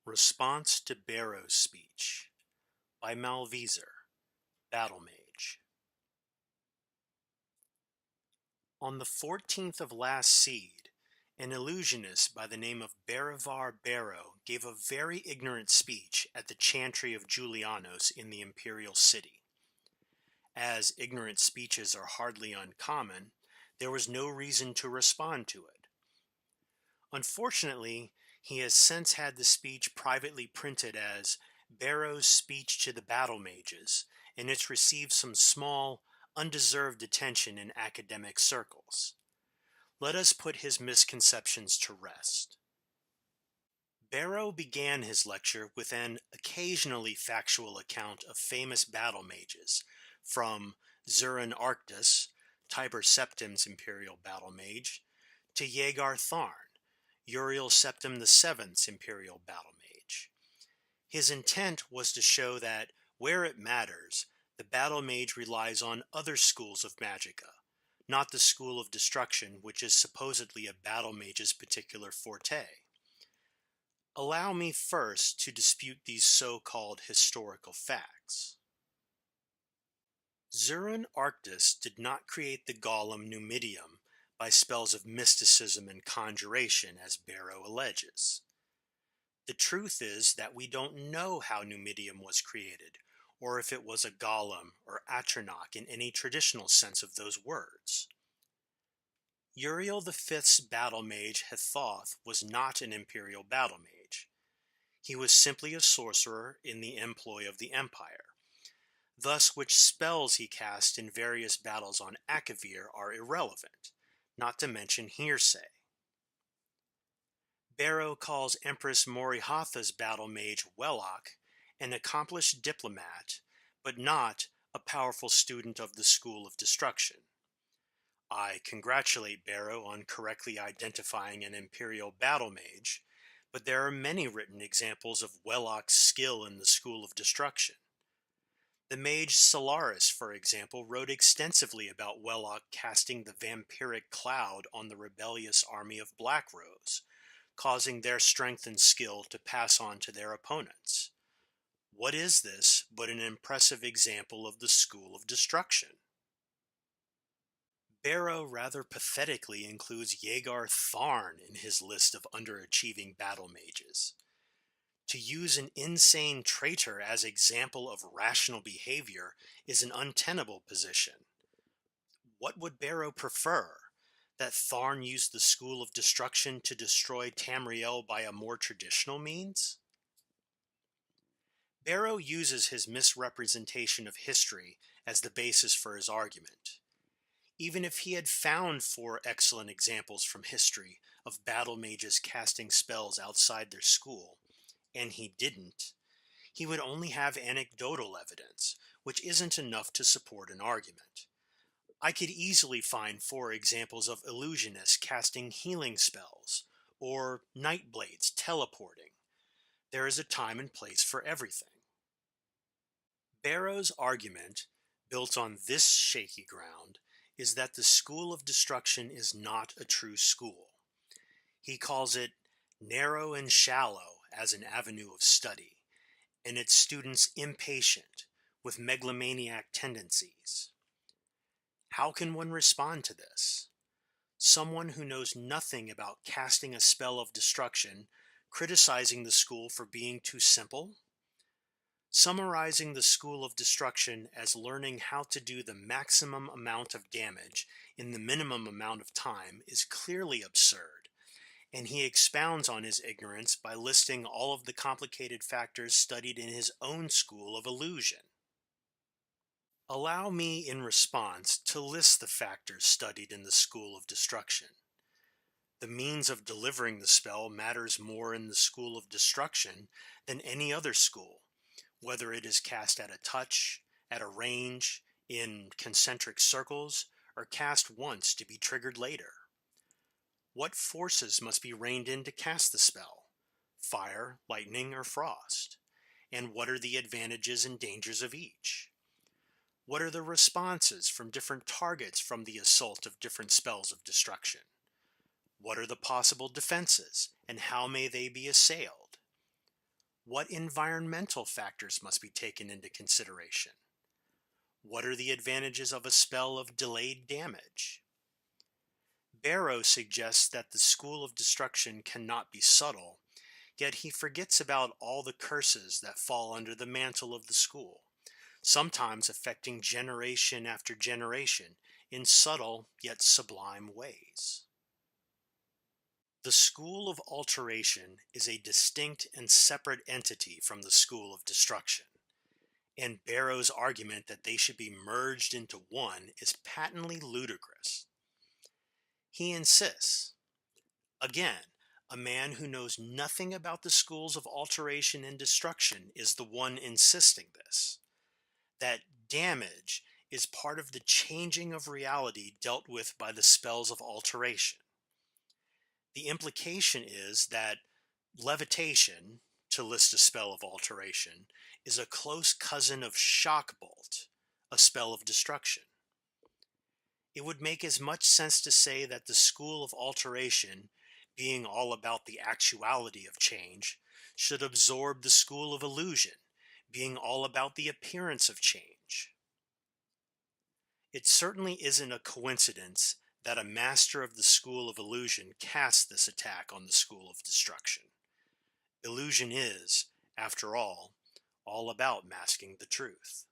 Response to Bero's Speech by Malviser, Battle Mage. On the 14th of last seed, an illusionist by the name of Bero gave a very ignorant speech at the chantry of Julianos in the imperial city. As ignorant speeches are hardly uncommon, there was no reason to respond to it. Unfortunately, he has since had the speech privately printed as Bero's Speech to the Battle Mages, and it's received some small, undeserved attention in academic circles. Let us put his misconceptions to rest. Bero began his lecture with an occasionally factual account of famous battle mages, from Zurin Arctus, Tiber Septim's imperial battle mage, to Yegar Tharn, Uriel Septim VII's imperial battle mage. His intent was to show that, where it matters, the battle mage relies on other schools of magicka, not the school of destruction which is supposedly a battle mage's particular forte. Allow me first to dispute these so-called historical facts. Zurin Arctus did not create the golem Numidium by spells of mysticism and conjuration, as Bero alleges. The truth is that we don't know how Numidium was created, or if it was a golem or atronach in any traditional sense of those words. Uriel V's battle mage Hethoth was not an imperial battle mage. He was simply a sorcerer in the employ of the Empire. Thus, which spells he cast in various battles on Akavir are irrelevant, not to mention hearsay. Bero calls Empress Morihatha's battle mage Wellock an accomplished diplomat, but not a powerful student of the School of Destruction. I congratulate Bero on correctly identifying an imperial battle mage, but there are many written examples of Wellock's skill in the School of Destruction. The mage Solaris, for example, wrote extensively about Wellock casting the vampiric cloud on the rebellious army of Blackrose, causing their strength and skill to pass on to their opponents. What is this but an impressive example of the School of Destruction? Bero rather pathetically includes Yegar Tharn in his list of underachieving battle mages. To use an insane traitor as example of rational behavior is an untenable position. What would Bero prefer? That Tharn used the School of Destruction to destroy Tamriel by a more traditional means? Bero uses his misrepresentation of history as the basis for his argument. Even if he had found 4 excellent examples from history of battle mages casting spells outside their school, and he didn't, he would only have anecdotal evidence, which isn't enough to support an argument. I could easily find 4 examples of illusionists casting healing spells, or Nightblades teleporting. There is a time and place for everything. Bero's argument, built on this shaky ground, is that the School of Destruction is not a true school. He calls it narrow and shallow as an avenue of study, and its students impatient, with megalomaniac tendencies. How can one respond to this? Someone who knows nothing about casting a spell of destruction, criticizing the school for being too simple? Summarizing the School of Destruction as learning how to do the maximum amount of damage in the minimum amount of time is clearly absurd, and he expounds on his ignorance by listing all of the complicated factors studied in his own school of illusion. Allow me, in response, to list the factors studied in the School of Destruction. The means of delivering the spell matters more in the School of Destruction than any other school, whether it is cast at a touch, at a range, in concentric circles, or cast once to be triggered later. What forces must be reined in to cast the spell? Fire, lightning, or frost? And what are the advantages and dangers of each? What are the responses from different targets from the assault of different spells of destruction? What are the possible defenses, and how may they be assailed? What environmental factors must be taken into consideration? What are the advantages of a spell of delayed damage? Bero suggests that the school of destruction cannot be subtle, yet he forgets about all the curses that fall under the mantle of the school, sometimes affecting generation after generation in subtle yet sublime ways. The school of alteration is a distinct and separate entity from the school of destruction, and Barrow's argument that they should be merged into one is patently ludicrous. He insists, again, a man who knows nothing about the schools of alteration and destruction is the one insisting this, that damage is part of the changing of reality dealt with by the spells of alteration. The implication is that levitation, to list a spell of alteration, is a close cousin of shockbolt, a spell of destruction. It would make as much sense to say that the school of alteration, being all about the actuality of change, should absorb the school of illusion, being all about the appearance of change. It certainly isn't a coincidence that a master of the school of illusion casts this attack on the school of destruction. Illusion is, after all about masking the truth.